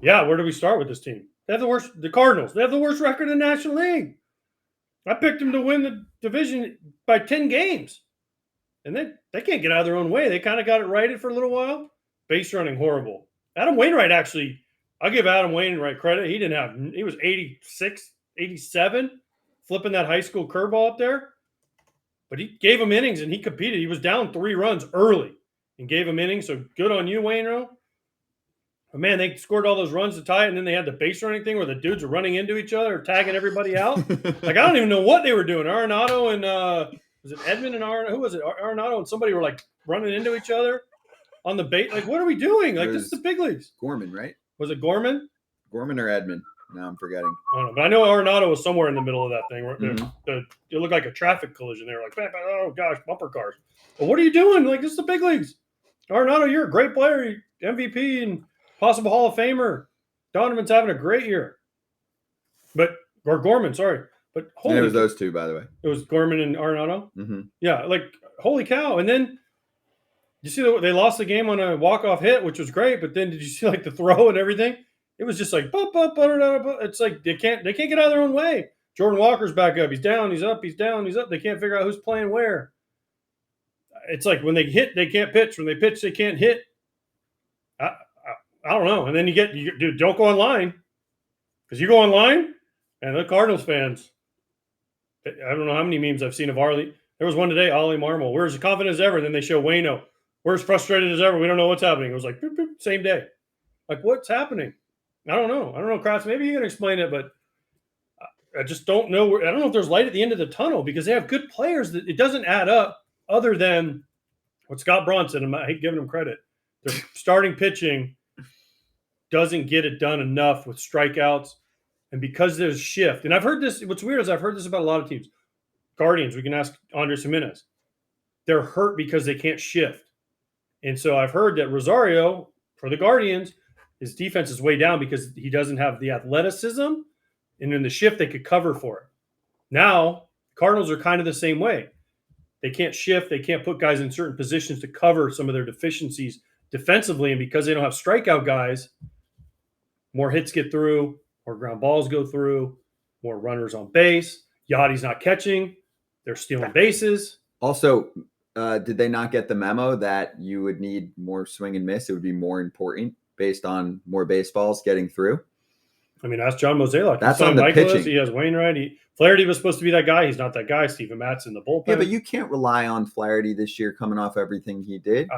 Yeah, where do we start with this team? They have the worst. The Cardinals. They have the worst record in the National League. I picked them to win the division by 10 games, and they can't get out of their own way. They kind of got it righted for a little while. Base running horrible. Adam Wainwright actually. I'll give Adam Wainwright credit. He was 86, 87, flipping that high school curveball up there. But he gave him innings and he competed. He was down 3 runs early and gave him innings. So good on you, Wainwright. But man, they scored all those runs to tie it, and then they had the base running thing where the dudes are running into each other, tagging everybody out. Like, I don't even know what they were doing. Arenado and was it Edmund and Arenado? Who was it? Arenado and somebody were like running into each other on the bait. Like, what are we doing? Like, this is the big leagues. Gorman, right? Was it Gorman? Gorman or Edmund? Now I'm forgetting. I don't know, but I know Arenado was somewhere in the middle of that thing. Where it looked like a traffic collision. They were like, oh gosh, bumper cars. But what are you doing? Like, this is the big leagues. Arenado, you're a great player, MVP and possible Hall of Famer. Donovan's having a great year. Or Gorman, sorry. But it was those two, by the way. It was Gorman and Arenado? Mm-hmm. Yeah, like, holy cow. And then you see they lost the game on a walk-off hit, which was great, but then did you see like the throw and everything? It was just like, it's like they can't get out of their own way. Jordan Walker's back up. He's down, he's up, he's down, he's up. They can't figure out who's playing where. It's like when they hit, they can't pitch. When they pitch, they can't hit. I don't know. And then dude, don't go online. Because you go online, and the Cardinals fans, I don't know how many memes I've seen of Arlie. There was one today, Ollie Marmol. We're as confident as ever. And then they show Waino. We're as frustrated as ever. We don't know what's happening. It was like, boop, boop, same day. Like, what's happening? I don't know, Kratz. Maybe you can explain it, but I just don't know. I don't know if there's light at the end of the tunnel because they have good players. That it doesn't add up other than what Scott Braun said. I hate giving him credit. Their starting pitching doesn't get it done enough with strikeouts. And because there's shift. And I've heard this. What's weird is I've heard this about a lot of teams. Guardians, we can ask Andres Jimenez. They're hurt because they can't shift. And so I've heard that Rosario, for the Guardians, his defense is way down because he doesn't have the athleticism, and in the shift they could cover for it. Now, Cardinals are kind of the same way. They can't shift. They can't put guys in certain positions to cover some of their deficiencies defensively, and because they don't have strikeout guys, more hits get through, more ground balls go through, more runners on base. Yachty's not catching. They're stealing bases. Also, did they not get the memo that you would need more swing and miss? It would be more important based on more baseballs getting through. I mean, ask John Mozeliak. That's on the Michaelis, pitching. He has Wainwright. Flaherty was supposed to be that guy. He's not that guy. Steven Matz in the bullpen. Yeah, but you can't rely on Flaherty this year coming off everything he did.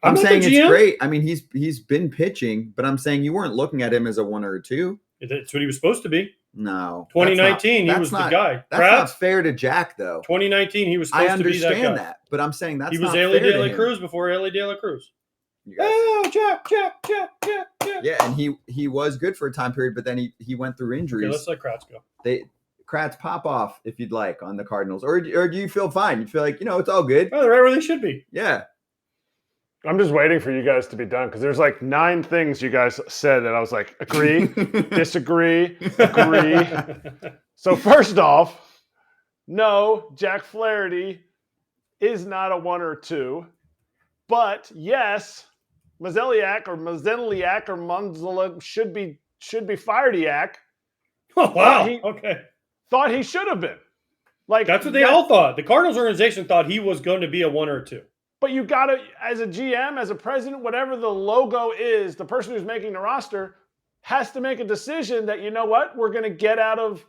I'm saying it's great. I mean, he's been pitching, but I'm saying you weren't looking at him as a 1 or a 2. That's what he was supposed to be. No. 2019, he was the guy. That's not fair to Jack, though. 2019, he was supposed to be that guy. I understand that, but I'm saying that's not fair to him. He was Ellie De La Cruz before Ellie De La Cruz. Jack. Yeah, and he was good for a time period, but then he went through injuries. Okay, let's let Kratz go. Kratz, pop off if you'd like on the Cardinals. Or do you feel fine? You feel like, it's all good? Oh, they're right where they should be. Yeah. I'm just waiting for you guys to be done because there's like 9 things you guys said that I was like, agree, disagree, agree. So first off, no, Jack Flaherty is not a 1 or 2. But yes, Mozeliak should be Firediak. Oh, wow. Okay. Thought he should have been. Like that's what they all thought. The Cardinals organization thought he was going to be a 1 or a 2. But you got to, as a GM, as a president, whatever the logo is, the person who's making the roster has to make a decision that, you know what, we're going to get out of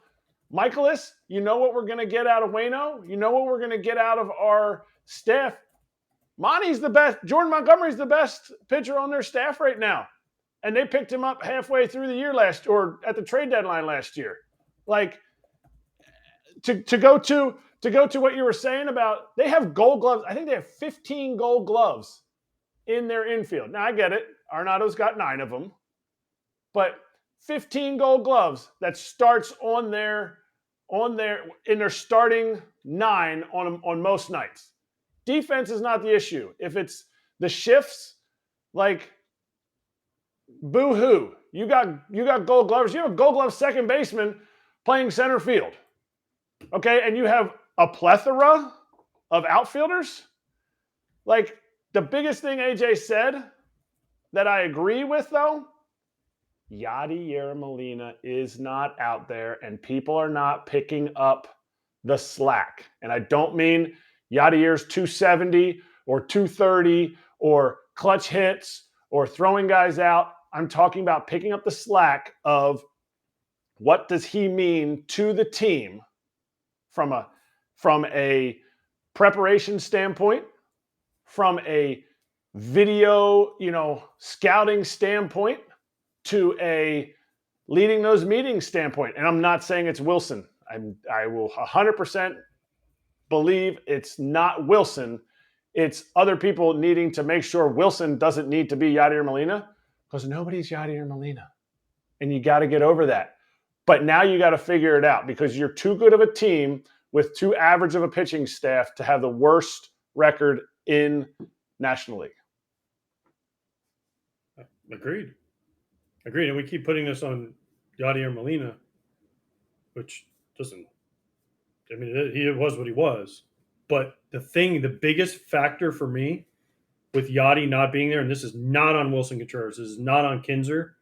Michaelis. You know what we're going to get out of Waino. You know what we're going to get out of our staff. Monty's the best. Jordan Montgomery's the best pitcher on their staff right now. And they picked him up halfway through the year or at the trade deadline last year. Like, to go to what you were saying about, they have gold gloves. I think they have 15 gold gloves in their infield. Now, I get it. Arenado's got 9 of them. But 15 gold gloves that starts in their starting 9 on most nights. Defense is not the issue. If it's the shifts, like, boo-hoo. You got gold gloves. You have a gold glove second baseman playing center field. Okay, and you have a plethora of outfielders. Like, the biggest thing AJ said that I agree with, though, Yadier Molina is not out there, and people are not picking up the slack. And I don't mean Yadier's 270 or 230 or clutch hits or throwing guys out. I'm talking about picking up the slack of what does he mean to the team from a preparation standpoint, from a video, scouting standpoint, to a leading those meetings standpoint. And I'm not saying it's Wilson. I will 100% believe it's not Wilson. It's other people needing to make sure Wilson doesn't need to be Yadier Molina, because nobody's Yadier Molina. And you got to get over that. But now you got to figure it out, because you're too good of a team with too average of a pitching staff to have the worst record in National League. Agreed. And we keep putting this on Yadier Molina, which doesn't. I mean, he was what he was. But the biggest factor for me with Yadi not being there, and this is not on Wilson Contreras, this is not on Kinsner,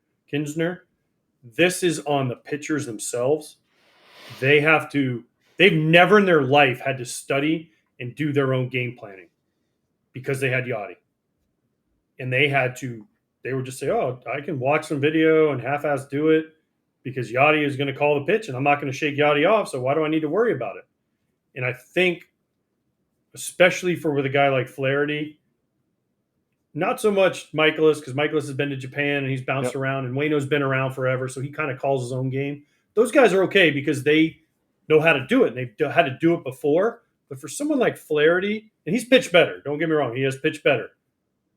this is on the pitchers themselves. They've never in their life had to study and do their own game planning because they had Yadi. And they would just say, oh, I can watch some video and half-ass do it because Yadi is going to call the pitch and I'm not going to shake Yadi off, so why do I need to worry about it? And I think, especially with a guy like Flaherty, not so much Michaelis, because Michaelis has been to Japan and he's bounced around, and Waino's been around forever, so he kind of calls his own game. Those guys are okay because they know how to do it, and they've had to do it before. But for someone like Flaherty, and he's pitched better, don't get me wrong, he has pitched better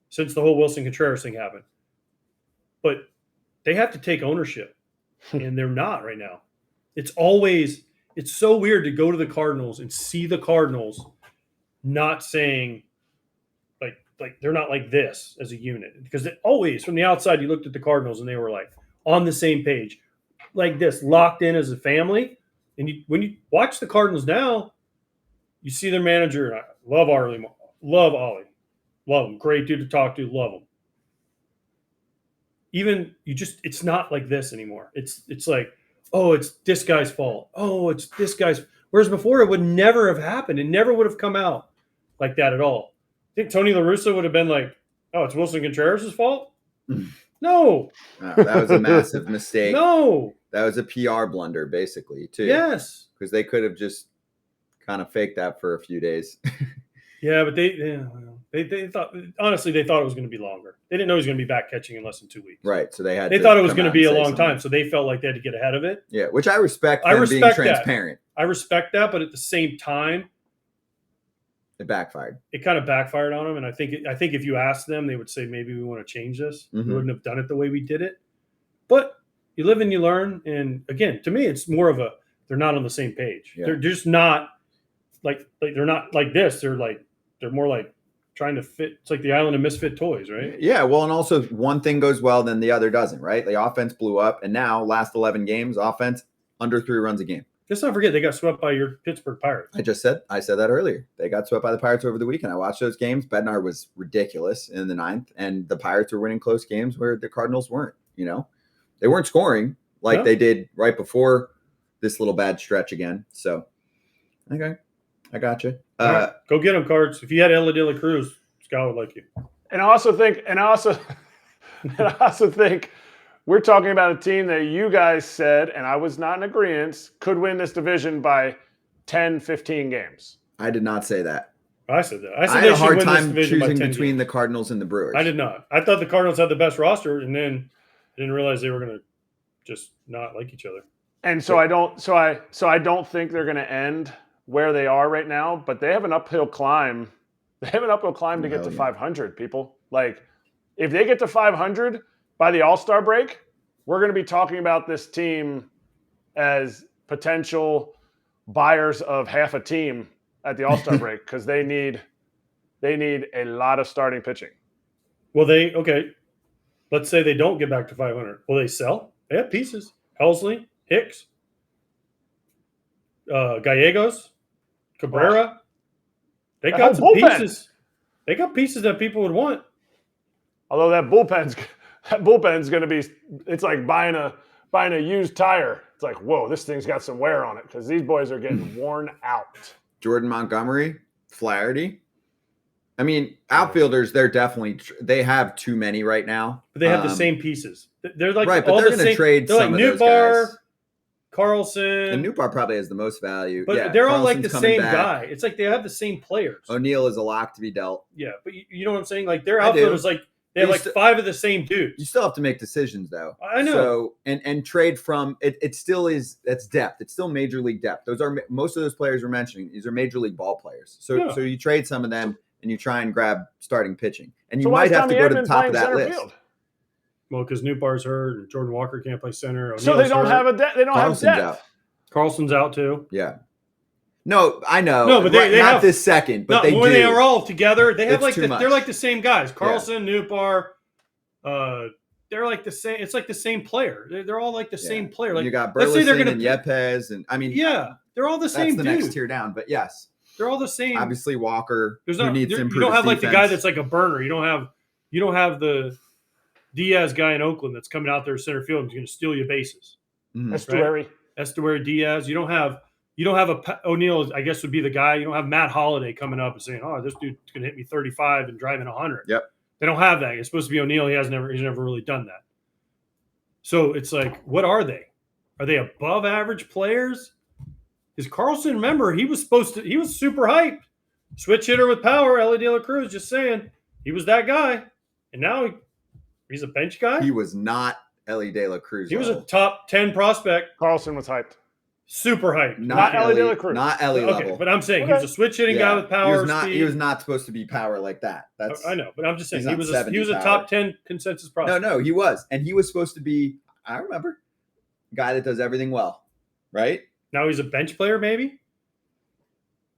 since the whole Wilson Contreras thing happened. But they have to take ownership, and they're not right now. It's so weird to go to the Cardinals and see the Cardinals not saying, like they're not like this as a unit. Because always, from the outside, you looked at the Cardinals and they were like on the same page, like this, locked in as a family. And when you watch the Cardinals now, you see their manager. I love Ollie. Love him. Great dude to talk to. Love him. It's not like this anymore. It's like, oh, it's this guy's fault. Oh, it's this guy's. Whereas before, it would never have happened. It never would have come out like that at all. I think Tony La Russa would have been like, oh, it's Wilson Contreras' fault? No. That was a massive mistake. No. That was a PR blunder, basically, too. Yes. Because they could have just kind of faked that for a few days. Yeah, but they thought, honestly, they thought it was going to be longer. They didn't know he was going to be back catching in less than 2 weeks. Right. So they thought it was going to be a long time, so they felt like they had to get ahead of it. Yeah, which I respect them being transparent. I respect that, but at the same time, it backfired. It kind of backfired on them, and I think if you asked them, they would say maybe we want to change this. Mm-hmm. We wouldn't have done it the way we did it. But you live and you learn, and again, to me, it's more of they're not on the same page. Yeah. They're just not like they're not like this. They're more like trying to fit. It's like the island of misfit toys, right? Yeah. Well, and also one thing goes well, then the other doesn't, right? The offense blew up, and now last 11 games, offense under 3 runs a game. Let's not forget they got swept by your Pittsburgh Pirates. I said that earlier. They got swept by the Pirates over the weekend. I watched those games. Bednar was ridiculous in the 9th, and the Pirates were winning close games where the Cardinals weren't. They weren't scoring like they did right before this little bad stretch again. So, okay, I got you. Right. Go get them, Cards. If you had Ella De La Cruz, Scott would like you. And I also think we're talking about a team that you guys said, and I was not in agreement, could win this division by 10, 15 games. I did not say that. I said that. I had a hard time choosing between the Cardinals and the Brewers. I did not. I thought the Cardinals had the best roster, and then I didn't realize they were going to just not like each other. And so I don't think they're going to end where they are right now, but they have an uphill climb. They have an uphill climb to get to 500, people. Like, if they get to 500 by the All-Star break, we're going to be talking about this team as potential buyers of half a team at the All-Star break, because they need a lot of starting pitching. Well, let's say they don't get back to 500. Will they sell? They have pieces. Helsley, Hicks, Gallegos, Cabrera. They got some pieces. They got pieces that people would want. Although that bullpen's That bullpen's going to be. It's like buying a used tire. It's like, whoa, this thing's got some wear on it because these boys are getting worn out. Jordan Montgomery, Flaherty. I mean, outfielders, they have too many right now. But they have the same pieces. They're like right, but all they're the going to same. trade They're some like of those Newbar, guys. Carlson. And Newbar probably has the most value. But yeah, they're all like Carlson's the coming same back. guy. It's like they have the same players. O'Neill is a lock to be dealt. Yeah, but you know what I'm saying? Like their I do. outfielders, like they have like 5 of the same dudes. You still have to make decisions though. I know. So and trade from it still is that's depth. It's still major league depth. Those are most of those players we're mentioning. These are major league ball players. So you trade some of them and you try and grab starting pitching. And you might have to go to the top of that list. Field? Well, because Newbar's hurt and Jordan Walker can't play center. O'Neill's so they don't have a they don't Carlson's have depth. Out. Carlson's out too. Yeah. No, I know. No, but they not have, this second. But when they are all together, they have they're like the same guys. Carlson, Newbar, they're like the same. It's like the same player. They're all like the same player. Like you got Burleson and Yepes, and I mean, they're all the same. That's the next tier down. But yes, they're all the same. Obviously, Walker. There's who not. Needs to improve you don't have like defense. the guy that's like a burner. You don't have the Diaz guy in Oakland that's coming out there center field and is going to steal you bases. Estuary, Diaz. You don't have a O'Neill. I guess would be the guy. You don't have Matt Holliday coming up and saying, "Oh, this dude's going to hit me 35 and driving 100." Yep. They don't have that. It's supposed to be O'Neill. He's never really done that. So it's like, what are they? Are they above average players? Is Carlson? Remember, he was super hyped. Switch hitter with power. Ellie De La Cruz. Just saying, he was that guy, and now he's a bench guy. He was not Ellie De La Cruz. He was a top 10 prospect. Carlson was hyped. Super hyped. Not Ellie De La Cruz. Not Ellie level. But I'm saying he was a switch hitting guy with power. He was not supposed to be power like that. I know, but I'm just saying he was a top 10 consensus prospect. No, he was. And he was supposed to be, I remember, a guy that does everything well. Right? Now he's a bench player, maybe?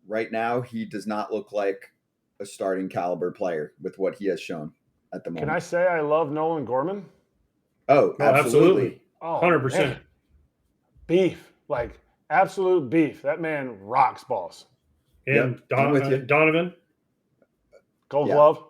Right now, he does not look like a starting caliber player with what he has shown at the moment. Can I say I love Nolan Gorman? Oh, absolutely. Oh, 100%. Man. Beef. Like, absolute beef. That man rocks balls. And Donovan. Gold glove.